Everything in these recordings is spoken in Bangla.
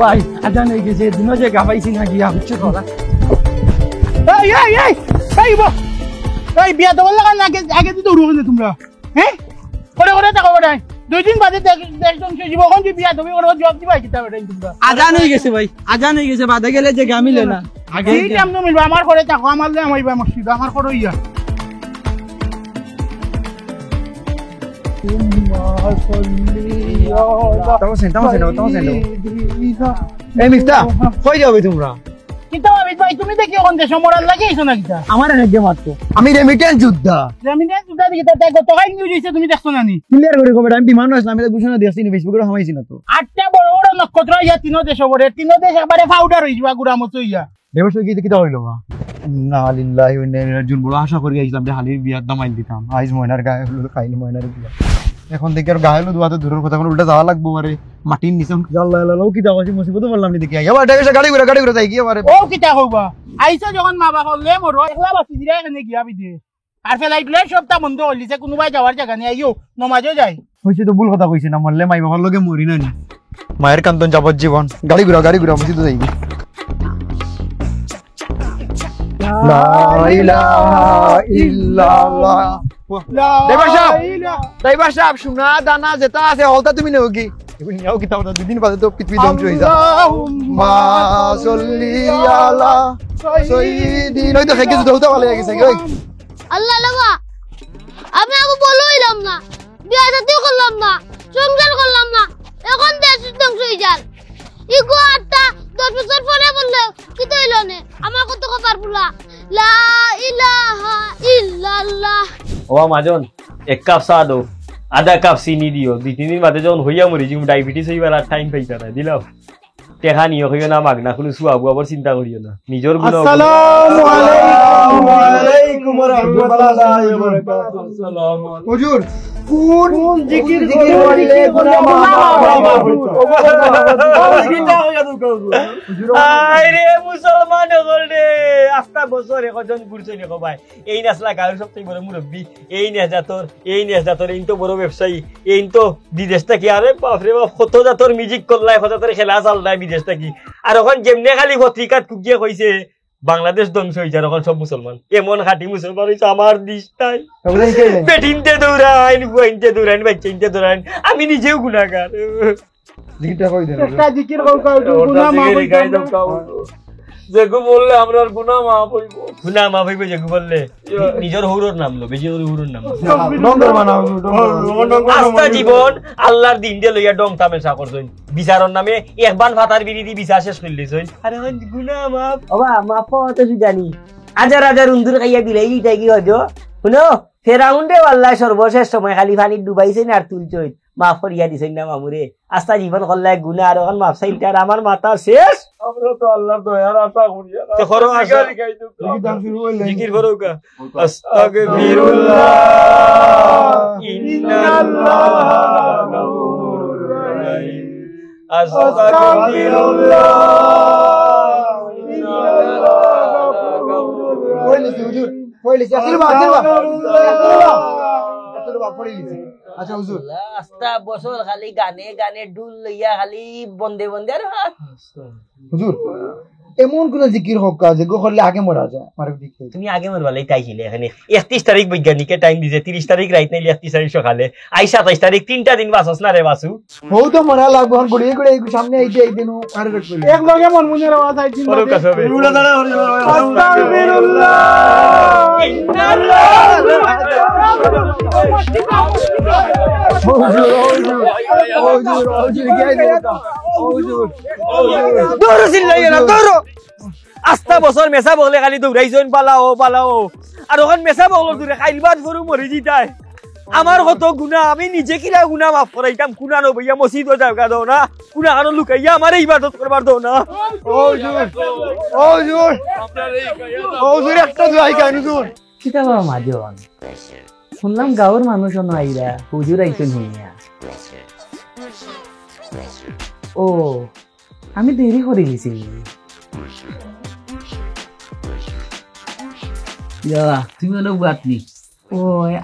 ভাই আজান হয়ে গেছে দিনও যে গাবাইছি না গিয়া হচ্ছে তোরা বিয়া দেওয়ার লাগা আগে দিতে উড়ো না তোমরা হ্যাঁ করে করে টাকা ওটাই 2 দিন বাদে দেখজন সে জীবন যে বিয়া দেবে ওরা জব দিবা কিতা ওটাই তোমরা আজান হয়ে গেছে ভাই আজান হয়ে গেছে বাদে গেলে যে গামিলে না আগে এই টাইম তো মিলবা আমার করে টাকা আমার যে আমাইবা মসজিদ আমার করে ইয়া এই মিফতা কই যাবে তোমরা কিতা ভাই তুমি দেখি কোন দেশ মরার লাগেইছো না কিতা আমার এনে মাত্র আমি রেমিটেন্স যোদ্ধা জমিনে সুদা দিকে তা কত হাই নিউজ হইছে তুমি দেখছো না নি ক্লিয়ার করে কবে আমি বিমান আসলাম আমি ঘোষণা দিয়েছি ফেসবুকে হামাইছি না তো 8টা বড় বড় নক্ষত্র ইয়া তিনো দেশ বড় তিনো দেশ একবারে পাউডার হই যাবা গুড়া মতো ইয়া দেবস কি কিটা হইলো বা না লিল্লাহি ওয়া ইন্না ইলাইহি রাজিউন বড় আশা করি আইছিলাম যে হালির বিয়ার দামাইল দিতাম আইজ ময়নার গায়ে হলো খাইল ময়নার বিয়া এখন দেখি আর গায়ে হলো দুয়াতে দূরের কথা কোন উল্টা যাওয়া লাগবো আরে মাটির নিচে আল্লাহ আল্লাহ কি দাওয়াছি মুসিবত বললাম নি দেখি আবার ডাইরেক্ট গাড়ি ঘুরে যাই কি আরে ও কিটা কইবা আইসা যখন মা বাবা হলে মোর একলা বাসি দিরা এখানে গিয়া বিদে আর ফেলাইটলে সবটা বন্ধ হলিছে কোনোবাই যাওয়ার জায়গা নেই আইও নমাজও যায় হইছে তো ভুল কথা কইছি না মরলে মাই বাবার লগে মরি না নি মায়ের কান্দন যাবজ্জীবন গাড়ি ঘুরা মসজিদে যাইবি লা ইলাহা ইল্লাল্লাহ ড্রাইভার সাহেব সোনা দানা যেটা আছে হলতা তুমি নেও কি নিও কি তাও দুদিন বাদে তো পৃথিবী ধ্বংস হয়ে যায় মা সাল্লি আলা সাইয়্যিদিন ওই তো খেকে দুটো ভালো লাগছে ওই আল্লাহ লাগা আমি আগে বলইলাম না বিয়া শাদী করলাম না সংসার করলাম না এখন দেশ ধ্বংস হয়ে যায় ইগো আটা 10 বছর পরে বললে কি তৈল নে আমার কত কবার পুলা লা ইলাহা ইল্লাল্লাহ ও মাজন এক কাপ চা দো আধা কাপ চিনি দিও 2-3 দিন বাদে যখন হইয়া মরি যিম ডায়াবেটিস হইবার আর টাইম পাইতা না দিলাও টেকা নিও হইও না মাগনা কোনো সুয়াবু আবার চিন্তা করিও না নিজর গুণ আসসালামু আলাইকুম ওয়া আলাইকুম রাহমাতুল্লাহি ওয়া বারাকাতুহু আসসালামু আলাইকুম হুজুর কোন জিকির করলে গুনাহ মাফ আরে মুসলমান হলে আস্তা বছর একজন ঘুরছে নি ভাই এই নাসলা গায়ের সবথেকে বড় মুরব্বি এই নেজাতর এই তো বড় ব্যবসায়ী এই তো বিদেশ থেকে আরে বাপ রে বাপ কত জাতর মিউজিক করলাই কত জাতর খেলা চাললাই বিদেশ থেকে আর এখন যেমনে খালি পত্রিকাত কুকিয়ে কইছে বাংলাদেশ ধ্বংস হইছে এখন সব মুসলমান এমন খাঁটি মুসলমান হইছে আমার দিশটাই বেটিনতে দৌড়াইন বুইনতে দৌড়াইন বাচ্চাইনতে দৌড়াইন আমি নিজেও গুনাহগার জিকিরটা কই দেন একটা জিকির কও গুনাহ মাফ হইছে যেগু বললে আমরার গুনাহ মাফ হইব যেগু বললে নিজের হুরুর নাম লো বেশি করে হুরুর নাম ডঙ্গর বানাও আস্তা জীবন আল্লাহর দিন দিয়ে লইয়া ডং তামেশা করছইন বিচারর নামে একবান ফাতার বিরিদি বিচার শেষ কইলেছইন আরে গুনাহ মাফ ওবা মাফ তো জানি হাজার উন্দুর খাইয়া দিলে এইটাই কি হজো শুনো ফেরাউন্ডে আল্লাহ সর্বশেষ সময় খালি পানি ডুবাইছেন আর তুলছইন মাফ করিয়া দিছেন না মামুরে আস্তা জীবন করলে গুনাহ আর এখন মাফ চাইতে আর আমার মাথা শেষ আমরা তো আল্লাহর দয়ার আশা করি তো করো আশা জিকির করো কা আস্তাগফিরুল্লাহ ইন্নাল্লাহা গাফুরুর রাহিম আস্তাগফিরুল্লাহ ইন্নাল্লাহা গাফুরুর রাহিম কইলিছি আশীর্বাদ পড়িলিছি আচ্ছা হুজুর আস্তা বছর খালি গানে ডুল লইয়া খালি বন্দে আর হুজুর এমন কোন জিকির হোক কাজ গো করলে আগে মরা যায় মারে দিকে তুমি আগে মরবালাই তাইছিলে এখানে 31 তারিখ বৈজ্ঞানিকে টাইম দিছে 30 তারিখ রাত নাইলে 31 তারিখ সকালে আই 27 তারিখ 3টা দিন বাসস না রে বাসু হও তো মরা লাগবে হন গড়িয়ে সামনে আইতে এই দিন আর রেট কইলে এক লগে মন মুনের আওয়াজ আইছিল রুলা দাঁড়া আস্তাগফিরুল্লাহ আস্তা বছর মেসা বগলে খালি দৌড়াইছন পালাও আর ওখান মেসা বগল দূরে খাইলবাদ গরু মরি জিতায় আমার কত গুনাহ আমি নিজে কিলা গুনাহ মাফ করাইতাম কুনা নবইয়া মসজিদ জায়গা দাও না কুনা কারণ লুকাইয়া আমার ইবাদত করবার দাও না হুজুর একটা দোয়াই গান হুজুর কিতা বাবা মাদিওন শুনলাম গাঁৱৰ মানুহ আইরা হুজুর আইছেন হইয়া ও আমি দেরি করে গেছি তুমি অনেক বাতনি ও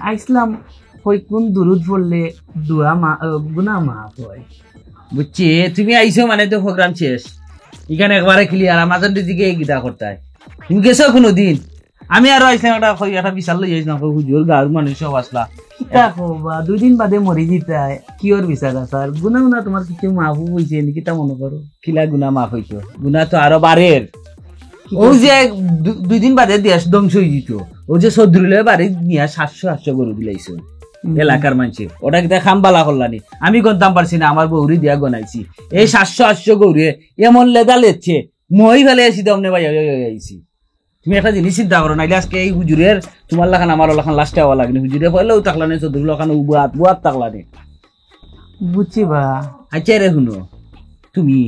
আইসলাম হই কোন দুরুদ পড়লে দুয়া মা গুনা মাফ হয় বুঝছি তুমি আইছো মানে তো প্রোগ্রাম শেষ এখানে একবারে ক্লিয়ার আমাজন দিকে গীতা করতে তুমি গেছো কোনো দিন আমি আরো আইসলাম একটা বিশাল লই যাইছিলাম হুজুর গাঁর মানুষ সব আসলা দেখো বা 2 দিন বাদে মরি জিতায় কিওর বিচার স্যার গুনা গুনা তোমার কিছু মাফ হইছে নাকি তা মনে করো কিলা গুনা মাফ হইতো গুনা তো আরো বাড়ের ও যে 2 দিন বাদে দেশ ধ্বংস হয়ে যেত ও যে সদরুলে বাড়ি নিয়ে 700 গরু দিলাইছো এলাকার মানুষের ওটা কিতা খামবালা করলানি আমি গন্তাম পারছি না আমার বৌরি দিয়া গনাইছি এই 700 গরু এমন লেদা লেচ্ছে মই ফেলে আসি দমনে ভাই আইছি তুমি একটা জিনিস চিন্তা করো নাইলে আজকে এই হুজুরের তোমার লাখান আমার লাখান লাস্টে হওয়া লাগনি হুজুরে পয়লেও তাকলানি চৌধুরী লাখান বুয়াত তাকলানি বুঝছি বা আচ্ছা রে শুনো তুমি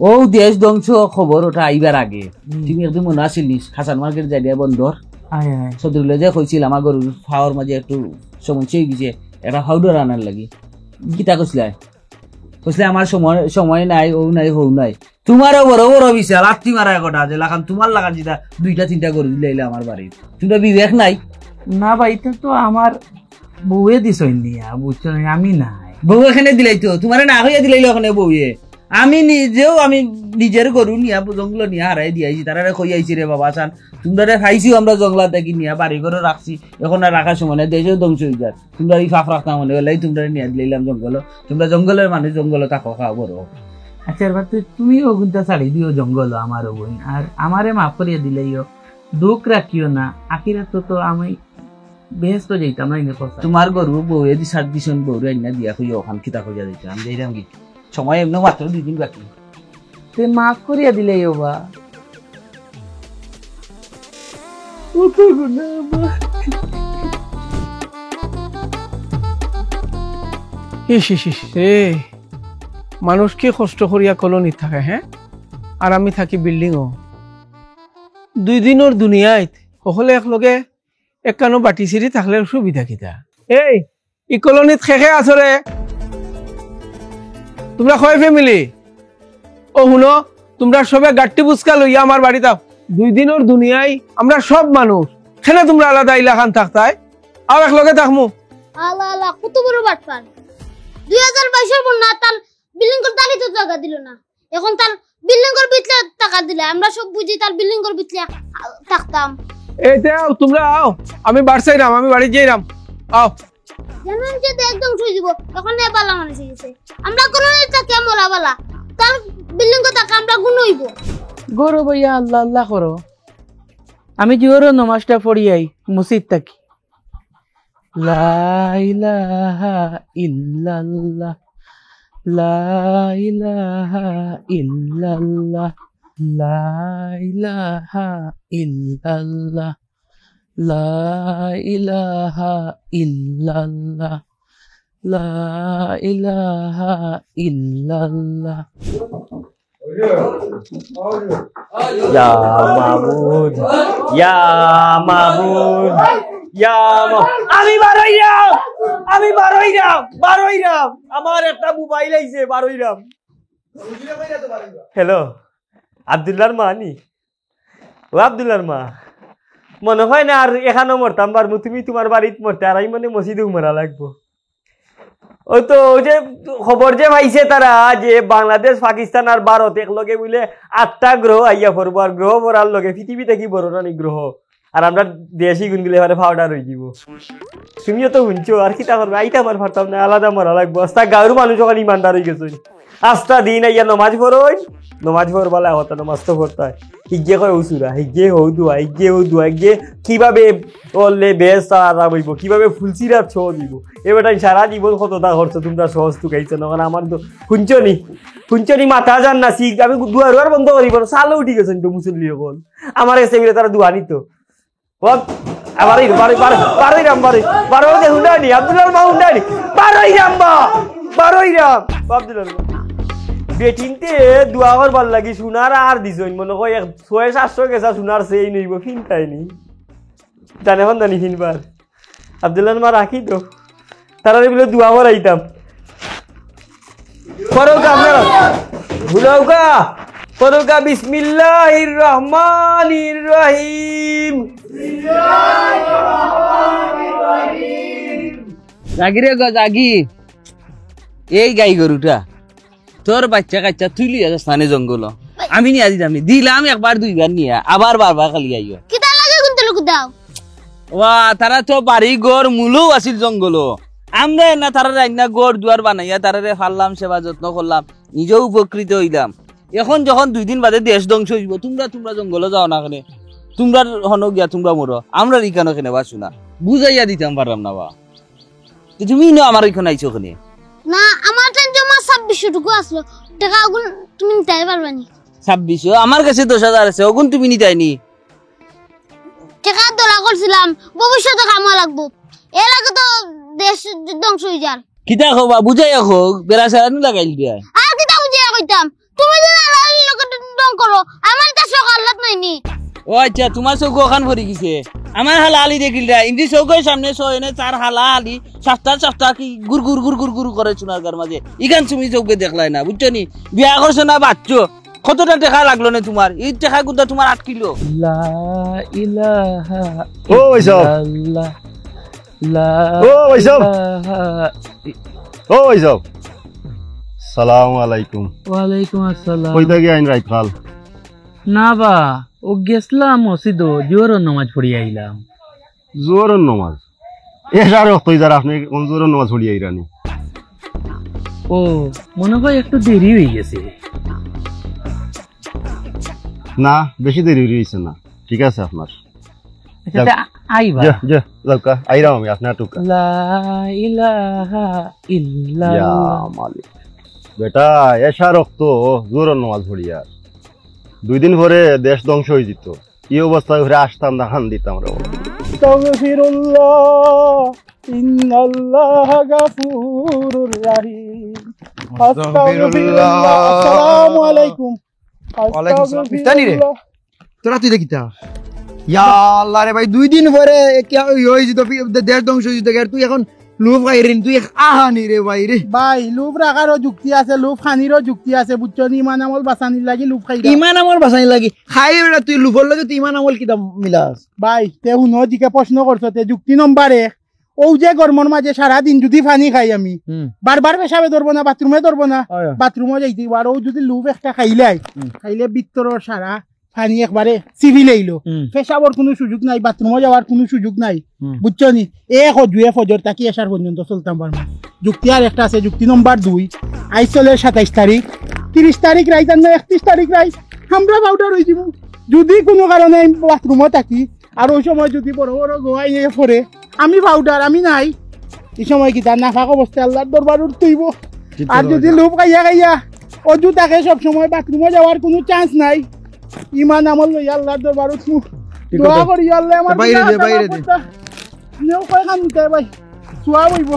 ও দেশ ধ্বংস খবর ওটা আইবার আগে তুমি একদম মনে আসিল নি হাসান মার্কেট যাই দিয়া বন্দর আয় আয় চৌধুরীলে যে কইছিল আমার গরুর ফাওয়ার মাঝে একটু সমস্যা হয়ে গেছে একটা হাউডার আনার লাগি গীতা কইসলে আমার সময় নাই ও নাই হৌ নাই তোমারও বড় বড় বিশাল আত্মি মারা একটা যে লাখান তোমার লাগান যেটা 2-3টা গরু দিলে আমার বাড়ির তোমরা বিবেক নাই না ভাই এটা তো আমার বউয়ে দিছই নিয়া বুঝছো আমি নাই বউ এখানে দিলাই তো তোমার না হইয়া দিলাইলো ওখানে বউয়ে আমি নিজের গরু নিয়া জঙ্গল নিয়ে হারাই দিয়েছি তারা কই আইছি রে বাবা চান তোমরা খাইছিও আমরা জঙ্গলা থেকে নিয়ে বাড়ি ঘরে রাখছি এখন আর রাখার সময় না দেশেও ধ্বংস হয়ে যায় তোমরা এই ফাফ রাখতাম মনে হলে তোমরা নিয়ে দিলাম জঙ্গল তোমরা জঙ্গলের মানুষ জঙ্গলে থাকো খাও বড় আচ্ছা এবার তুমি ওগুনটা ছাড়ি দিও জঙ্গল আমার বোন আর আমারে মাফ করিয়া দিলেইও দুঃখ রাখিও না আখিরাত তো আমি বেহেস্ত যাইতাম না এনে কথা তোমার গরু বউয়ে দি 7 দিন বউরে আইনা দিয়া কইয়া ওখান কিতা কইয়া দিতাম আমি যাইরাম কি সময় এমনি মাত্র 2 দিন বাকি তে মাফ করিয়া দিলেইও বা মানুষ কি কষ্ট করিয়া কলোনি থাকে হ্যাঁ আর আমি থাকি বিল্ডিংও 2 দিনের দুনিয়ায় সকলে একলগে একানো বাটি চিরি থাকলে সুবিধা কিতা এই ই কলোনিত শেষে আছরে তোমরা কয় ফ্যামিলি ও শুনো তোমরা সবে গাট্টি বুসকা লইয়া আমার বাড়িতে 2 দিনের দুনিয়ায় আমরা সব মানুষ কেন তোমরা আলাদা ইলাকান থাকতায় আর একলগে থাকমু আল্লাহ আল্লাহ কত বড় বাটপার 2022 এর বন্যা তার বিল্ডিং এর দাঁড়ি তো টাকা দিল না এখন তার বিল্ডিং এর ভিতরে টাকা দিলে আমরা সব বুঝি তার বিল্ডিং এর ভিতরে থাকতাম এই দাও তোমরা আও আমি বাড়ছাইরাম আমি বাড়ি যাইরাম আও জানেন যে একদম শুই দিব তখন এ বালা মানুষ গেছে আমরা কোন এটা কেমন বালা তার বিল্ডিং এর টাকা আমরা গুনইব গরো ভাইয়া আল্লাহ আল্লাহ করো আমি জিওরো নমাজটা পড়িয়াই মসজিদ থাকি লা ইলাহা ইল্লাল্লাহ লা ইলাহা ইল্লাল্লাহ লা ইলাহা ইল্লাল্লাহ লা ইলাহা ইল্লাল্লাহ লা ইলাহা ইল্লাল্লাহ ইয়া মাবুদ ইয়া মাবুদ ইয়া আমি বারোইরাম আমার একটা মোবাইল আইছে বারোইরাম হ্যালো আব্দুল্লাহর মা নি ও আব্দুল্লাহর মা মনে হয় না আর এখানেও মরতাম পারবো তুমি তোমার বাড়িতে মরতে আর আমি মানে মসজিদে মরা লাগবো ও তো যে খবর যে পাইছে তারা যে বাংলাদেশ পাকিস্তান আর ভারত একলগে বলে 8টা গ্রহ আইয়া পড়বো আর গ্রহ পড়ার লগে পৃথিবীতে কি বড় নানি গ্রহ আর আমরা দেশি গুনগুলো এবারে পাউডার হয়ে যাব তুমিও তো শুনছো আর কিতা করবে আইটা আমার পারতাম না আলাদা মরা লাগবো আস্তা গাঁর মানুষ ওখানে ইমানদার হয়ে গেছে আস্তা দিন আইয়া নমাজ পড়োই নমাজ পড়বালা হতো নমাজ তো পড়তে হয় হিগে কয় উসুরা হিগে হৌ দুয়া হিগে কিভাবে করলে বেশ আরাম হইব কিভাবে ফুলসিরা ছ দিব এবারটাই সারা জীবন কতটা করছো তোমরা সহজ তো গাইছো না কারণ আমার তো শুনছনি মাথা যান না শিখ আমি দুয়ার বন্ধ করিব সালো উঠি গেছেন তো মুসল্লি হল আমার এসে গেলে তারা দুয়া নিত বেটিনতে দুয়া করবার লাগি সোনার আর দিছইন মনে কয় 600-700 গেছা সোনার সেই নইব ফিনতাই নি জানে হন জানি ফিনবার আব্দুল্লাহ মা রাখি তো তারা বলে দোয়া করাইতাম করোকা আপনারা ভুলাওকা করোকা বিসমিল্লাহির রহমানির রহিম জাগি রে গো জাগি এই গাই গরুটা তোর বাচ্চা কাচ্চা তুই লিয়ে যা স্থানে জঙ্গল আমি নিয়ে দিতাম দিলাম একবার দুইবার নিয়ে আবার বারবার খালি আইও কিতা লাগে কোনতে লোক দাও ওয়া তারা তো বাড়ি গড় মূলও আছিল জঙ্গল আমরা না তারা রান্না গড় দুয়ার বানাইয়া তারারে ফাললাম সেবা যত্ন করলাম নিজেও উপকৃত হইলাম এখন যখন 2 দিন বাদে দেশ ধ্বংস হইব তোমরা জঙ্গলে যাও না কেন তোমরা হন গিয়া তোমরা মরো আমরা ইকানো কেন বাসু না বুঝাইয়া দিতাম পারলাম না বা তুমি না আমার এখানে আইছো ওখানে না আমার টাইম জমা 2600 টাকা আসলো টাকাগুলো তুমি নিতে পারবানি 26 আমার কাছে 10,000 আছে ওগুন তুমি নিতাইনি টাকা দলা করছিলাম ভবিষ্যতে কামা লাগবো এর আগে তো দেশ ধ্বংস হয়ে যার কিতা খবা বুঝাইয়া হোক বেড়া সারানি লাগাইল দিয়া আর কিতা বুঝিয়া কইতাম তুমি যে আল্লাহর লোকে ডং করো আমার তা সকালত নাইনি ও আচ্ছা তোমার চৌক ওখান ভরি গেছে আমার হালা আলি দেখিল রা ইন্দি চৌকের সামনে সয়নে চার হালা আলি সাতটা কি গুর গুর গুর গুর গুর করে চুনার গার মাঝে ইখান তুমি চৌকে দেখলাই না বুঝছো নি বিয়া করছো না বাচ্চো কতটা টাকা লাগলো না তোমার এই টাকা গুদা তোমার 8 কিলো লা ইলাহা ও ভাইসাব ইল্লাল্লাহ লা ও ভাইসাব ইলাহা ও ভাইসাব সালামু আলাইকুম ওয়ালাইকুম আসসালাম কই থেকে আইন রাইত কাল না বা ও গেছলাম মসজিদ জোর নামাজ পড়ি আইলাম জোরের নামাজ এসার রক্ত যারা আপনি কোন জোরের নামাজ পড়ি আইরানি ও মনে হয় একটু দেরি হয়ে গেছে না বেশি দেরি হইছে না ঠিক আছে আপনার আচ্ছা তা আইবা যা যা যাওকা আইরাম আমি আপনার টুকা লা ইলাহা ইয়া ইল্লাল্লাহ মালিক বেটা এসা রক্ত জোরের নামাজ পড়ি আর 2 দিন পরে দেশ ধ্বংস হয়ে যেত এই অবস্থায় ঘুরে আসতাম দেখান দিতাম রে আস্তাগফিরুল্লাহ ইন্নাল্লাহ গাফুরুর রহিম আস্তাগফিরুল্লাহ আসসালামু আলাইকুম ওয়ালাইকুম আসসালাম। পিতানি রে। তোরা তুই দেখিতা ইয়া আল্লাহ রে ভাই 2 দিন পরে কি হই যেত দেশ ধ্বংস হয়ে যেত আর তুই এখন লুফ খাইরিন তুই আহানি রে ভাই রে ভাই লুফ রাখারও যুক্তি আছে লুফ খানিরও যুক্তি আছে বুঝছো নি ইমান আমল বাঁচানির লাগি লুফ খাই ইমান আমল বাঁচাই লাগি খাই বেটা তুই লুফর লাগে তুই ইমান আমল কিতা মিলাস ভাই তে শুনো দিকে প্রশ্ন করছো তে যুক্তি নম্বর 1 ও যে গরমর মাঝে সারাদিন যদি পানি খাই আমি বারবার পেশাবে ধরবো না বাথরুমে ধরবো না বাথরুমে যাইতে আর ও যদি লুফ একটা খাইলে ভিতরের সারা পানি একবারে সিভিল আইলো পেশাবর কোনো সুযোগ নাই বাথরুমে যাওয়ার কোনো সুযোগ নাই বুঝছো নি জুয়ে ফজর তাকি আসার পর্যন্ত চলতাম পারবো যুক্তি আর একটা আছে যুক্তি নম্বর 2 আইজ চলে 27 তারিখ 30 তারিখ রাইত আর 31 তারিখ রাইত আমরা পাউডার হয়ে যাব যদি কোনো কারণে বাথরুমে থাকি আর ওই সময় যদি বড় বড় গোয়াই পড়ে আমি পাউডার আমি নাই এই সময় কি তার নাফাক অবস্থায় আল্লাহর দরবার উঠতেইব আর যদি লোভ খাইয়া অজু তাকে সব সময় বাথরুমে যাওয়ার কোনো চান্স নাই ইমান আমল লই আল্লাহর দরবার উঠমু দোয়া করি আল্লাহ আমার বাইরে দে নেও কয় খান নিতে ভাই সোয়া হইব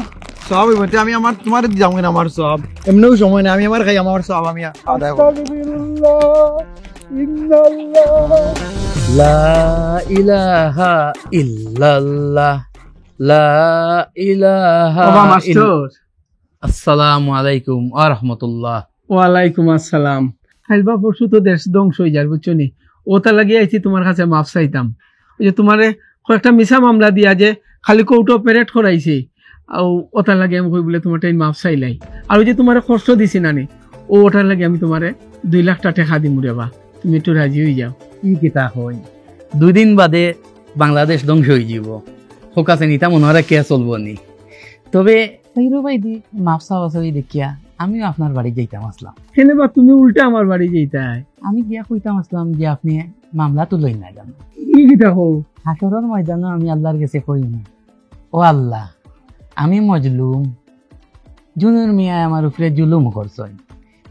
সব হইবতে আমি আমার তোমার যাম না আমার সব এমনিও সময় না আমি আমার খাই আমার সব আমি আদায় করব আস্তাগফিরুল্লাহ ইন্নাল্লাহ লা ইলাহা ইল্লাল্লাহ লা ইলাহা বাবা মাস্টার আসসালামু আলাইকুম ওয়া রাহমাতুল্লাহ ওয়ালাইকুম আসসালাম খাইবা পরশু তো দেশ ধ্বংস হয়ে যায় বুঝছো নি ওটা লাগিয়ে আইছি তোমার কাছে মাফ চাইতাম ওই যে তোমারে কয়েকটা মিছা মামলা দিয়া যে খালি কৌটো অপারেট করাইছে আর ওটা লাগে আমি কই বলে তোমার টাইম মাফ চাইলাই আর ওই যে তোমার কষ্ট দিছি নানি ওটার লাগে আমি তোমারে 2 লাখ টাকা দিম রেবা তুমি একটু রাজি হয়ে যাও কি কিতা হয় 2 দিন বাদে বাংলাদেশ ধ্বংস হয়ে যাব ফোকাসে নিতা মনে হয় কে চলবো নি তবে তাইরো ভাই দি মাফ চাওয়াচাওয়ি দেখিয়া আমিও আপনার বাড়ি যাইতাম আসলাম কেন বা তুমি উল্টা আমার বাড়ি যাইতাই আমি গিয়া কইতাম আসলাম যে আপনি মামলা তো লই না জানো কি কিতা হো হাসরের ময়দানে আমি আল্লাহর কাছে কই না ও আল্লাহ আমি মজলুম জুনুর মিয়া আমার উপরে জুলুম করছই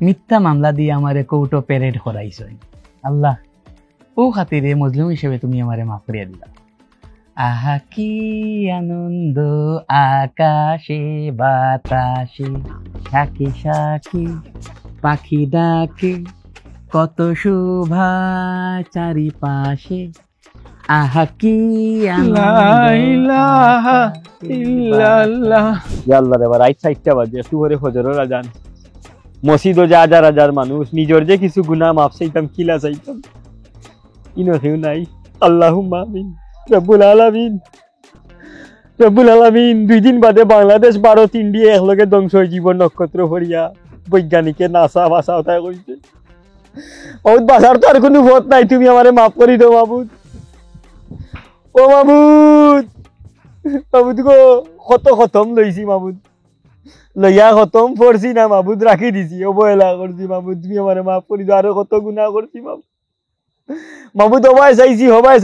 মিথ্যা মামলা দিয়ে আমারে কৌটো প্যারেড করাইছই আল্লাহ ও খাতিরে মজলুম হিসেবে তুমি আমারে মাফ করিয়া দিলা আহা কি আনন্দ আকাশে বাতাসে সাকি সাকি পাখি ডাকে কত শোভা চারিপাশে আহা কি লা ইলাহা ইল্লাল্লাহ। ইয়া আল্লাহ রে, রাইট সাইডটা বাজে একটু করে ফজরের আজান। মসজিদও যে হাজার হাজার মানুষ, নিজের যে কিছু গুনাহ মাফ চাইতাম, কিলা চাইতাম, ইনো কেউ নাই। আল্লাহুম্মা আমিন। রব্বুল আলামিন, রব্বুল আলামিন। 2 দিন বাদে বাংলাদেশ ভারত ইন্ডিয়া একলগে ধ্বংস হয়ে জীবন নক্ষত্র ভরিয়া বৈজ্ঞানিকে নাসা ভাষা ওটাই কইছে। বহুত বাসার তো আর কোনো পথ নাই, তুমি আমারে মাফ করি দাও মাবুদ। ও মাবুদ, মাবুদ গো, কত খতম লইছি মাবুদ, লইয়া খতম পড়ছি না মাবুদ, রাখি দিছি, অবহেলা করছি মাবুদ, তুমি আমারে মাফ করি দাও। আরো কত গুনাহ করছি মাবুদ, মাবুদ হবাই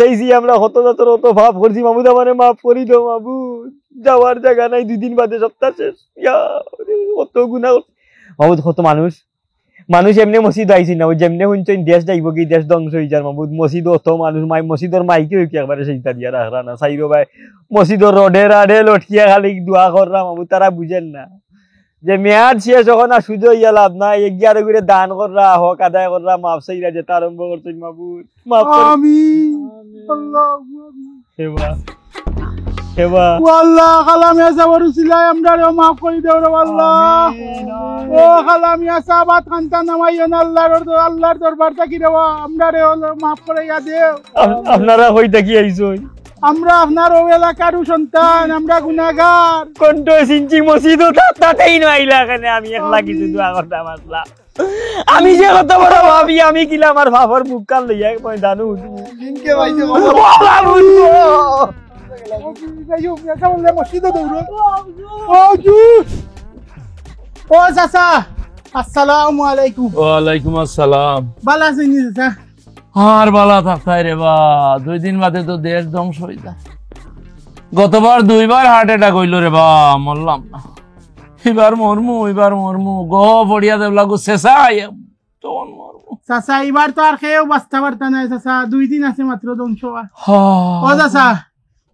চাইছি আমরা, কত জাতর কত ভাব করছি মাবুদ, আমারে মাফ করি দাও মাবুদ। যাওয়ার জায়গা নাই, 2 দিন বাদে সপ্তাহ শেষ। কত গুনাহ মাবুদ, কত মানুষ এমনি মসজিদ আইছি না, ওই যেমনি শুনছেন দেশ যাইব কি, দেশ ধ্বংস হয়ে যার মাবুদ। মসজিদ অত মানুষ, মসজিদর মাইকে হইকি একবারে সেইটা দিয়া রাখরা না, চাইরো ভাই মসজিদর রডে রাডে লটকিয়া খালি দোয়া কররা মাবুদ। তারা বুঝেন না যে মেয়াদ শেষ যখন আর সুযোগ ইয়া লাভ নাই, এগিয়ারে করে দান কররা, হক আদায় কররা, মাফ চাইরা যেটা আরম্ভ করছেন মাবুদ, মাফ করুন। আমিন। আল্লাহু আমিন। সেবা সেবা ও আল্লাহ, খালামিয়া সাবর উসিলায় আমরারে মাফ করে দাও রে আল্লাহ। ও খালামিয়া সাবাত খানতা নামাইন আল্লাহর দরবার থাকি রে, আমরারে মাফ করে দেও। আপনারা হইতা কি আইছই? আমরা আপনার ও এলাকার সন্তান, আমরা গুনাহগার। কোনটো সিনচি মসজিদও তাতেই নাইলা, কেন আমি একলা কিছু দোয়া করতাম আসলাম। আমি যে কত বড় ভাবি, আমি কিলা আমার ভাবর মুখ কান লইয়া ময়দানু দিনকে ভাইছে ও চাচা, আসসালামু আলাইকুম। ওয়ালাইকুম আসসালাম। ভালো আছেন চাচা? আর বালা থাকতাই রে বা, 2 দিন বাদে তো দেশ ধ্বংস হয়ে যায়। গতবার 2বার হার্ট অ্যাটাক হইল রে বা, মরলাম না। এবার মরমু গো পড়িয়া দেবলা গো শেষা তখন মরমু। চাচা এবার তো আর খেয়েও বাঁচতে পারতা নাই চাচা, 2 দিন আছে মাত্র ধ্বংস হওয়ার। ও চাচা,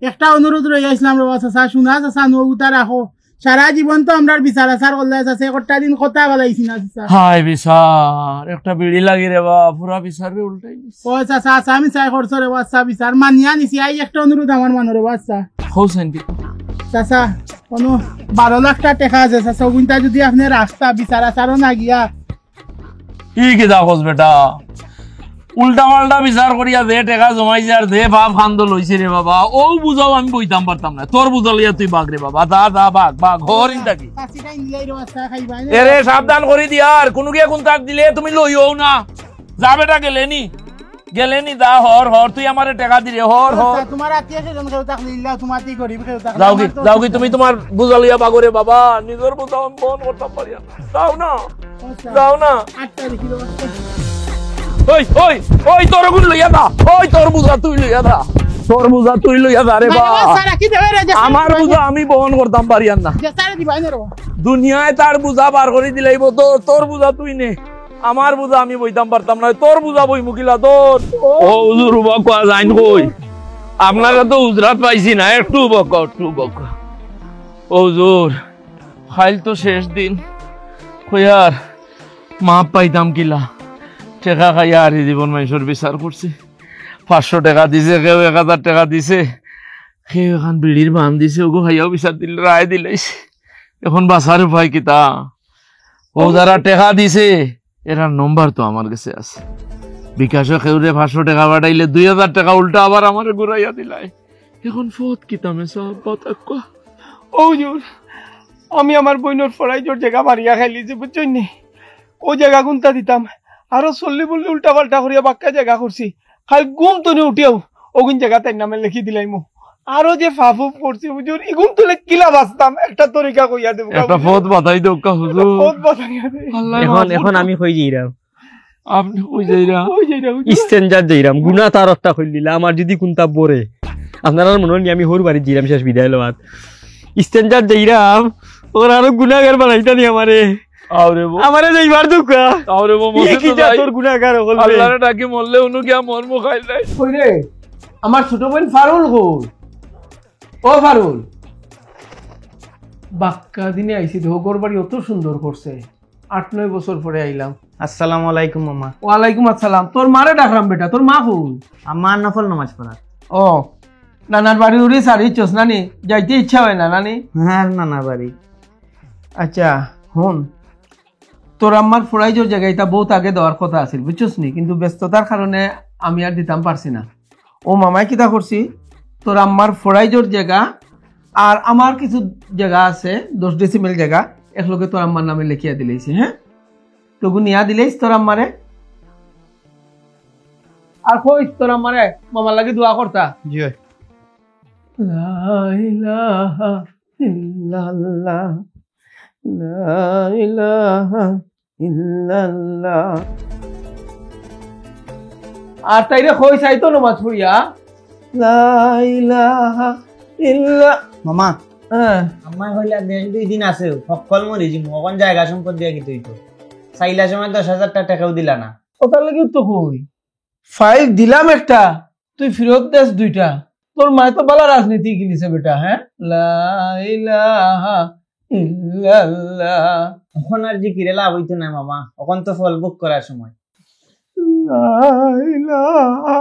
একটা অনুরোধ রয়ে আসলাম রে চাচা, শুনা চাচা, নৌতা রাখো। সারা জীবন তো আমরা বিচার আচার করলে চাচা, একটা দিন কথা বলাইছি না চাচা। হাই বিচার, একটা বিড়ি লাগি রে বা, পুরা বিচার রে উল্টাই দিছে। ও চাচা, আচ্ছা আমি চাই করছো রে বাচ্চা, বিচার মানিয়া নিছি। আই একটা অনুরোধ আমার মনে রে বাচ্চা। হোসেন কি চাচা, কোনো 12 লাখ টাকা আছে চাচা, ওইটা যদি আপনি রাস্তা বিচার আচারও না গিয়া। কি দাখস বেটা, উল্টা পাল্টা বিচার করিয়া দে টেকা জমাইছে আর দে বাপ খান্দ লইছে রে বাবা। ও বুঝাও আমি বইতাম পারতাম না, তোর বুঝালিয়া তুই বাঘ রে বাবা। দা বাঘ ঘর ইন্টাকি এরে সাবধান করি দিয়ার, কোনো গিয়া কোন তাক দিলে তুমি লইও না। যা বেটা গেলেনি দা হর তুই আমারে টাকা দিলে হর তোমার আত্মীয় স্বজন কেউ থাকলে ইল্লা তোমার কি গরিব কেউ থাকলে যাও কি তুমি তোমার বুঝালিয়া বাগরে বাবা, নিজের বুঝাও আমি বহন করতাম পারি না। যাও না ওই তোর গুণ লইয়া দা, ওই তোর বুঝা তুই লইয়া দা, তোর বুঝা তুই লইয়া দা রে বা, আমার বুঝা আমি বহন করতাম পারি না। দুনিয়ায় তার বুঝা বার করে দিলাইব, তোর বুঝা তুই নে, আমার বুঝা আমি বইতাম পারতাম না, তোর বুঝা বই মুকিলা তোর। ও হুজুর বকা যাইন কই, আপনারা তো উজরাত পাইছি না, একটু বকা ও হুজুর, খাইল তো শেষ দিন কইয়ার মাপ পাইতাম কিলা, টেকা খাইয়া আর জীবন মানুষের বিচার করছি। 500 টাকা দিছে, কেউ 1000 টাকা দিছে, কেউ এখন বিড়ির বান দিছে, ওগো খাইয়াও বিচার দিল, রায় দিলাইছে। এখন বাসার উপায় কিতা? ও যারা টাকা দিছে এরা নম্বর তো আমার কাছে আছে, বিকাশে কেউরে 500 টাকা পাঠাইলে 2000 টাকা উল্টা আবার আমার ঘুরাইয়া দিলাই। এখন ফত কিতামে সব কথা। ও হুজুর, আমি আমার বইনোর ফরাই জোর জায়গা মারিয়া খাইলি যে বুঝছই নি, ও জায়গা গুনতা দিতাম, আরো চল্লি বললি উল্টা পাল্টা করিয়া বাক্কা জায়গা করছি, খালি গুম তো উঠিয়াও ওগুন জায়গা তাই নামে লিখি দিলাইমু। আরো যে ফাফু করছি হুজুর, ইগুন তুলে কিলা বাঁচতাম, একটা তরিকা কইয়া দেব, একটা ফত বাতাই দেব কা হুজুর, ফত বাতাইয়া দে। এখন আমি কই যাইরাম, আপনি কই যাইরা স্ট্যান্ডার্ড যাইরাম, গুনা তার একটা কই দিলা, আমার যদি কোনটা বরে আপনারা মনে হয় আমি হোর বাড়ি যাইরাম শেষ বিদায় লওয়াত, স্ট্যান্ডার্ড যাইরাম, ওর আরো গুনাহগার বানাইতা নি আমারে। আমারে যাইবার দুকা আরে মসজিদ তো যাই, তোর গুনাহগার হল আল্লাহরে ডাকি মরলে উনু কি মরমু খাই নাই। কই রে আমার ছোট বোন ফারুল কই? ও ফারুল, বাক্কা দিনে আইছি, ধোগর বাড়ি অত সুন্দর করছে, 8-9 বছর পরে আইলাম। আসসালামু আলাইকুম মামা। ওয়ালাইকুম আসসালাম। তোর মারে ডাকলাম বেটা, তোর মা কই? আমার নফল নামাজ পড়া। ও নানার বাড়ি উড়ি সারিছস নানি যাইতে ইচ্ছা হয় না নানি হ্যাঁ নানা বাড়ি আচ্ছা হন তোর আমার ফোরাইজোর জায়গায় এটা বহুত আগে দেওয়ার কথা আছিল বুঝছস নি কিন্তু ব্যস্ততার কারণে আমি আর দিতাম পারছি না ও মামাই কিতা করছি তোর আমার ফোরাইজোর জায়গা আর আমার কিছু জায়গা আছে 10 ডেসিমেল জায়গা একলগে তোর আম্মার নামে লিখিয়া দিলেছি হ্যাঁ তবু নিয়া দিলেইস তোর আম্মারে আর কই তোর আম্মারে মামার লাগি দোয়া করতা জি ভাই লা ইলাহা ইল্লাল্লাহ লা ইলাহা ইল্লাল্লাহ আর তাইরে কই চাইতো নামাজ পড়িয়া লা ইলাহা ইল্লা মামা আমার হইলা দেশ 2 দিন আছে সকল মরি জি মগন জায়গা সম্পদ দিয়া কি তুই তো চাইলা সময় 10,000 টাকাও দিলা না ওটার লাগি তো কই ফাইল দিলাম একটা তুই ফেরত দেস 2টা তোর মায় তো বালা রাজনীতি কিনিছে বেটা হ্যাঁ লা ইলাহা ইল্লাল্লাহ এখন আর জি কিরে লাভ হইতো না মামা এখন তো ফল বুক করার সময় লা ইলাহা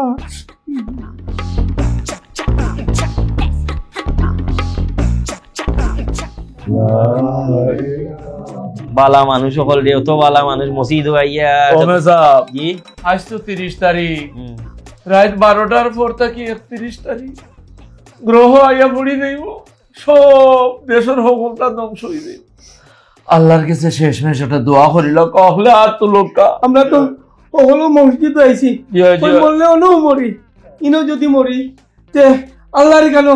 বালা মানুষ সকল রে অত বালা মানুষ মসজিদ আইয়া ওমে সাহেব জি আজ তো 30 তারিখ রাত 12টার পর থেকে 31 তারিখ গ্রহ আইয়া পড়ি নেইব সব দেশের সকলটা ধ্বংস হয়ে যাবে আল্লাহর কাছে শেষমেশ একটা দোয়া করিল কহলে আর তো লোকা আমরা তো হলো মসজিদ আইছি ওই বললেও নো মরি ইনো যদি মরি তে আল্লাহর কেন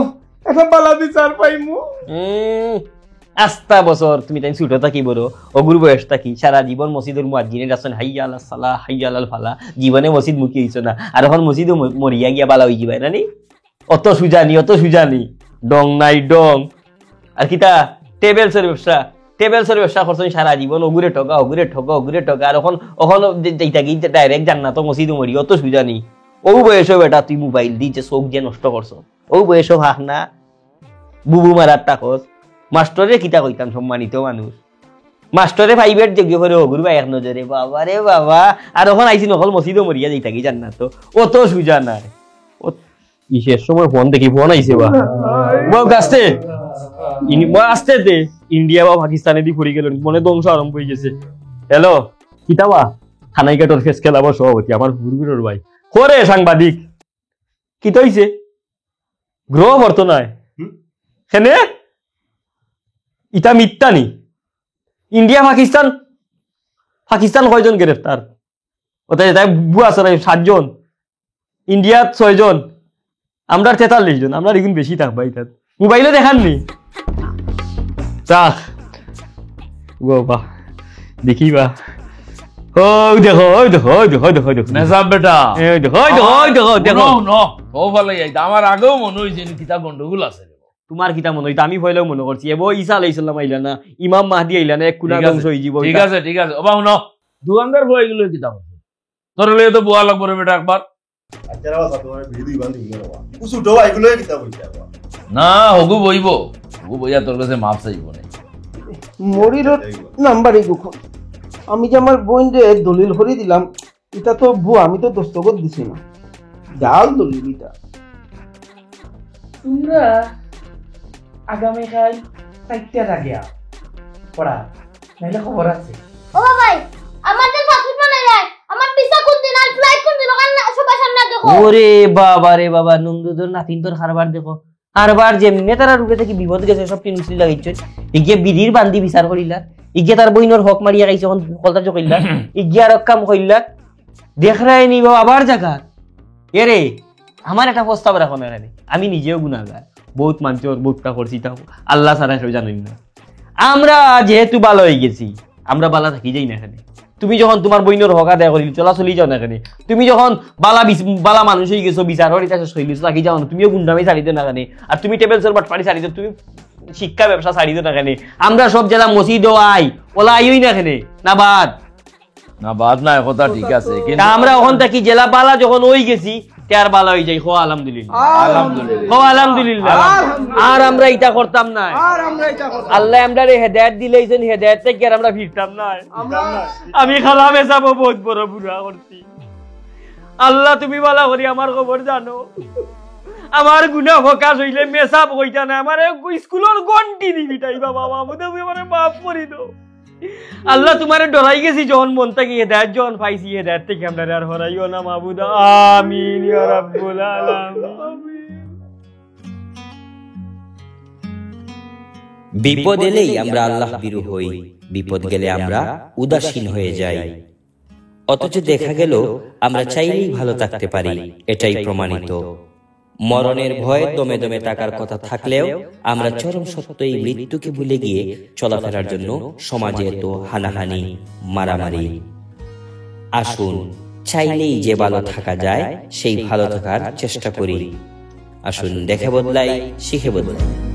একটা বালা বিচার পাইমু আস্তা বছর তুমি তাই ছুটো থাকি বড় অগুর বয়স থাকি সারা জীবন মসজিদের মুয়াজ্জিনে রাসন হাইয়া আলাস সালাহ হাইয়া আলাল ফালা জীবনে মসজিদ মুখি হইছ না আর এখন মসজিদও মরিয়া গিয়া বালা হই যাবে নানি অত সুজানি ডং নাই ডং আর কিতা টেবিলসের ব্যবসা করছেন সারা জীবন অগুরে ঠকা আর এখন যেটা কি ডাইরেক্ট জান্নাত মসজিদও মরি অত সুজানি ও বয়সে বেটা তুই মোবাইল দিচ্ছে চোখ দিয়ে নষ্ট করছো ও বয়সে হাক না বুবু মারার টাকস মাস্টরে কিতা কইতাম সম্মানিত মানুষ মাস্টরে প্রাইভেট যোগ্য করে অগুর বা এক নজরে বাবা রে বাবা আর এখন আইসি নকল মসজিদও মরিয়া যাই থাকি জান্নাত অত সুজা নাই ইসের সময় ফোন দেখি ফোন আইছে আসতে দে ইন্ডিয়া বা পাকিস্তানে দি ফুরি গেল মনে ধ্বংস আরম্ভ হয়ে গেছে হ্যালো কিতাবা থানাইঘাটর ফেস খেলাবো সভাপতি আমার হুরগুলোর ভাই করে সাংবাদিক কি তো হইছে গ্রহ বর্ত নাই হেনে ইটা মিথ্যা নি ইন্ডিয়া পাকিস্তান কয়জন গ্রেফতার ওটাই তাই বুয়া আছে 7 জন ইন্ডিয়াত 6 জন আমরা 43 জন আমরা এগুন বেশি থাকবা এটা মোবাইলে দেখাননি চাখ বাবা দেখিবা আমার আগেও মনে হয়েছে কিতা গন্ডগোল আছে তোমার কিতা মনে হইতো আমি ভয়লেও মনে করছি এবো ঈসা আলাইহিস সালাম আইলা না ইমাম মাহদি আইলা না এক কুনা ধ্বংস হই যাব ঠিক আছে ওবা শুনো দোকানদার বই গেল কিতা বলছো তোর লয়ে তো বুয়া লাগবো রে বেটা একবার না হগু বইয়া তোর কাছে মাপ চাইব না মরির নাম্বার এইগুখন আমি যে আমার বোন যে দলিল ভরে দিলাম এটা তো ভুয়া আমি তো দস্তখত দিছি না জাল দলিল এটা তোমরা আগামীকাল 4টার আগে পড়া নাইলে খবর আছে ও ভাই আমাদের পাসপোর্ট বানাই যায় আমার ভিসা কোন দিন আর ফ্লাইট কোন দিন ওখানে সবার সামনে দেখো ওরে বাবা রে বাবা নন্দুদর নাতিন তোর খারবার দেখো আরবার যেমনে তারা রূপে থেকে বিপদ গেছে সব টিনুসলি লাগাইছে ইগে বিধির বান্দি বিচার করিলা ইগে তার বইনর হক মারিয়া গাইছে এখন কলতা চকইলা ইগে আর কাম কইলা দেখরাই নি বাবা আবার জায়গা এরে আমার একটা প্রস্তাব রাখো না আমি নিজেও গুনাহগার বহুত মানচোর বহুতটা করছি তাও আল্লাহ ছাড়া কেউ জানেন না আমরা যেহেতু ভালো হয়ে গেছি আমরা বালা থাকি যাই না এখানে তুমি যখন তোমার বইনের হক আদায় করি চলাচলি যাও না এখানে তুমি যখন বালা মানুষ হয়ে গেছো বিচার হরিতা শৈলী থাকি যাও না তুমিও গুন্ডামি ছাড়ি দো না এখানে আর তুমি টেবিল সরবাট পানি ছাড়ি দো তুমি শিক্ষা ব্যবসা ছাড়ি দো না এখানে আমরা সব জেলা মসজিদ আই ওলা আইই না এখানে না বাদ না কথা ঠিক আছে কিন্তু আমরা ওখান থেকে জেলা পালা যখন ওই গেছি তার ভালো হয়ে যাই খো আলহামদুলিল্লাহ আর আমরা এটা করতাম না আল্লাহ আমরা হেদায়েত দিলেছেন হেদায়েত থেকে আর আমরা ফিরতাম না আমি খারাপ হিসাব বহুত বড় বুড়া করছি আল্লাহ তুমি ভালো করি আমার খবর জানো আমার গুনাহ প্রকাশ হইলে মেসাব কইতা না আমার স্কুলের গন্টি দিবি তাই বাবা মাহমুদ আমারে মাফ করে দাও আল্লাহ তোমারে ডরাই গেছি যখন মন থেকে হেদায়েত যখন পাইছি হেদায়েত থেকে আমরা আর হরাইও না মাহমুদ আমিন ইয়া রাব্বুল আলামিন বিপদ এলেই আমরা আল্লাহ বিরু হই, বিপদ গেলে আমরা উদাসীন হয়ে যাই। অথচ দেখা গেল আমরা চাইলেই ভালো থাকতে পারি, এটাই প্রমাণিত। মরণের ভয়ে দমে দমে থাকার কথা থাকলেও আমরা চরম সত্যই মৃত্যুকে ভুলে গিয়ে চলাফেরার জন্য সমাজে এত হানাহানি মারামারি। আসুন চাইলেই যে ভালো থাকা যায় সেই ভালো থাকার চেষ্টা করি। আসুন দেখে বদলাই, শিখে বদলাই।